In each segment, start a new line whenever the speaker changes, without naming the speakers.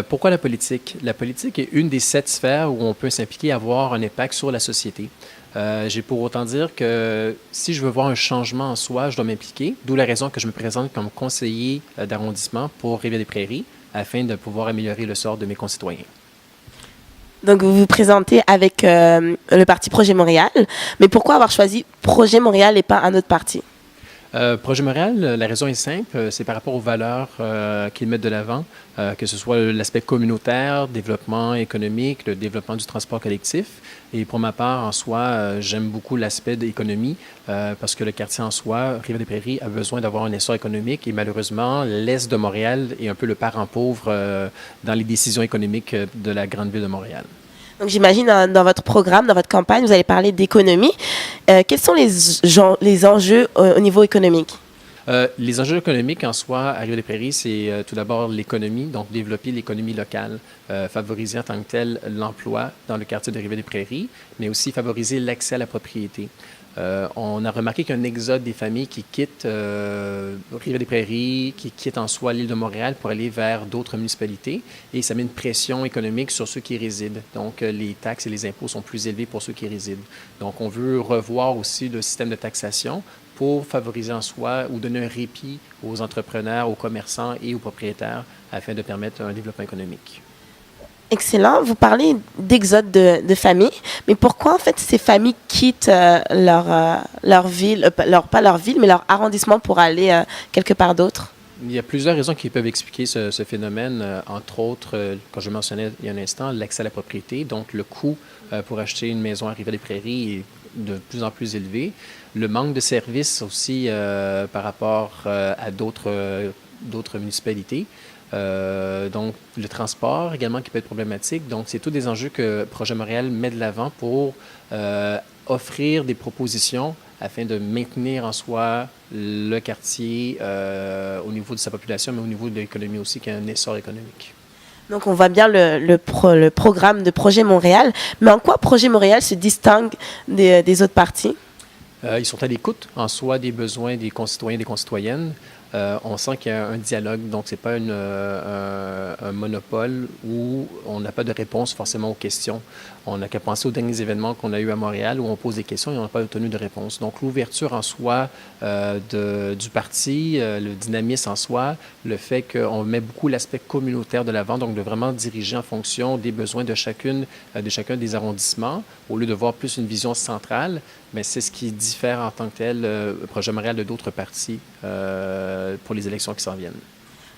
Pourquoi la politique? La politique est une des 7 sphères où on peut s'impliquer et avoir un impact sur la société. J'ai pour autant dire que si je veux voir un changement en soi, je dois m'impliquer, d'où la raison que je me présente comme conseiller d'arrondissement pour Rivière-des-Prairies afin de pouvoir améliorer le sort de mes concitoyens.
Donc, vous vous présentez avec le parti Projet Montréal. Mais pourquoi avoir choisi Projet Montréal et pas un autre parti?
Projet Montréal, la raison est simple, c'est par rapport aux valeurs qu'ils mettent de l'avant, que ce soit l'aspect communautaire, développement économique, le développement du transport collectif. Et pour ma part, en soi, j'aime beaucoup l'aspect d'économie parce que le quartier en soi, Rivière-des-Prairies, a besoin d'avoir un essor économique et malheureusement, l'Est de Montréal est un peu le parent pauvre dans les décisions économiques de la grande ville de Montréal.
Donc, j'imagine dans votre programme, dans votre campagne, vous allez parler d'économie. Quels sont les enjeux au niveau économique?
Les enjeux économiques en soi à Rivière-des-Prairies, c'est tout d'abord l'économie, donc développer l'économie locale, favoriser en tant que tel l'emploi dans le quartier de Rivière-des-Prairies, mais aussi favoriser l'accès à la propriété. On a remarqué qu'il y a un exode des familles qui quittent Rivière-des-Prairies, qui quittent en soi l'île de Montréal pour aller vers d'autres municipalités et ça met une pression économique sur ceux qui y résident. Donc, les taxes et les impôts sont plus élevés pour ceux qui y résident. Donc, on veut revoir aussi le système de taxation pour favoriser en soi ou donner un répit aux entrepreneurs, aux commerçants et aux propriétaires afin de permettre un développement économique.
Excellent. Vous parlez d'exode de familles, mais pourquoi en fait ces familles quittent leur ville, pas leur ville, mais leur arrondissement pour aller quelque part d'autre?
Il y a plusieurs raisons qui peuvent expliquer ce phénomène, entre autres, comme je mentionnais il y a un instant, l'accès à la propriété. Donc, le coût pour acheter une maison à Rivière-des-Prairies est de plus en plus élevé. Le manque de services aussi par rapport à d'autres municipalités. Donc, le transport également qui peut être problématique. Donc, c'est tous des enjeux que Projet Montréal met de l'avant pour offrir des propositions afin de maintenir en soi le quartier au niveau de sa population, mais au niveau de l'économie aussi, qui a un essor économique.
Donc, on voit bien le programme de Projet Montréal. Mais en quoi Projet Montréal se distingue des autres partis?
Ils sont à l'écoute en soi des besoins des concitoyens et des concitoyennes. On sent qu'il y a un dialogue, donc ce n'est pas un monopole où on n'a pas de réponse forcément aux questions. On n'a qu'à penser aux derniers événements qu'on a eus à Montréal où on pose des questions et on n'a pas obtenu de réponse. Donc l'ouverture en soi du parti, le dynamisme en soi, le fait qu'on met beaucoup l'aspect communautaire de l'avant, donc de vraiment diriger en fonction des besoins de chacun des arrondissements, au lieu de voir plus une vision centrale, mais c'est ce qui diffère en tant que tel Projet Montréal de d'autres partis pour les élections qui s'en viennent.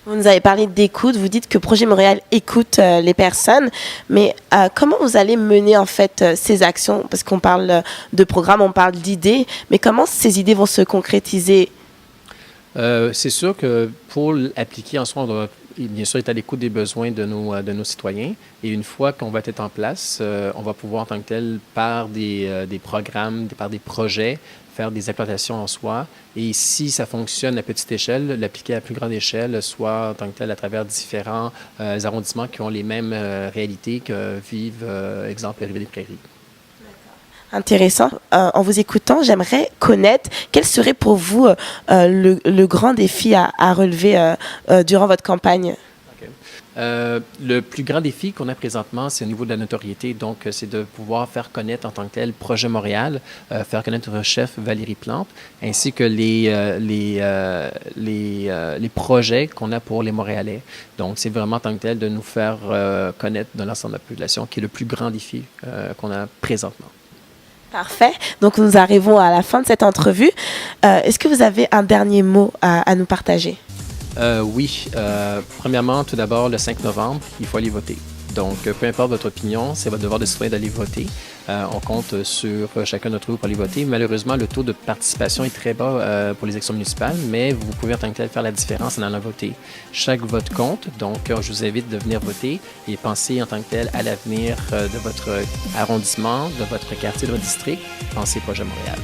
Vous nous avez parlé d'écoute, vous dites que Projet Montréal écoute les personnes, mais comment vous allez mener en fait ces actions? Parce qu'on parle de programme, on parle d'idées, mais comment ces idées vont se concrétiser?
C'est sûr que pour l'appliquer en soi, on doit bien sûr être à l'écoute des besoins de nos citoyens. Et une fois qu'on va être en place, on va pouvoir en tant que tel, par des programmes, par des projets, faire des implantations en soi. Et si ça fonctionne à petite échelle, l'appliquer à plus grande échelle, soit en tant que tel à travers différents arrondissements qui ont les mêmes réalités que vivent, exemple, Rivière-des-Prairies.
Intéressant. En vous écoutant, j'aimerais connaître quel serait pour vous le grand défi à relever durant votre campagne.
Okay. Le plus grand défi qu'on a présentement, c'est au niveau de la notoriété. Donc, c'est de pouvoir faire connaître en tant que tel Projet Montréal, faire connaître notre chef Valérie Plante, ainsi que les projets qu'on a pour les Montréalais. Donc, c'est vraiment en tant que tel de nous faire connaître de l'ensemble de la population, qui est le plus grand défi qu'on a présentement.
Parfait. Donc, nous arrivons à la fin de cette entrevue. Est-ce que vous avez un dernier mot à nous partager?
Oui. Premièrement, tout d'abord, le 5 novembre, il faut aller voter. Donc, peu importe votre opinion, c'est votre devoir de citoyen d'aller voter. On compte sur chacun d'entre vous pour aller voter. Malheureusement, le taux de participation est très bas pour les élections municipales, mais vous pouvez en tant que tel faire la différence en allant voter. Chaque vote compte, donc je vous invite de venir voter et penser en tant que tel à l'avenir de votre arrondissement, de votre quartier, de votre district. Pensez Projet Montréal.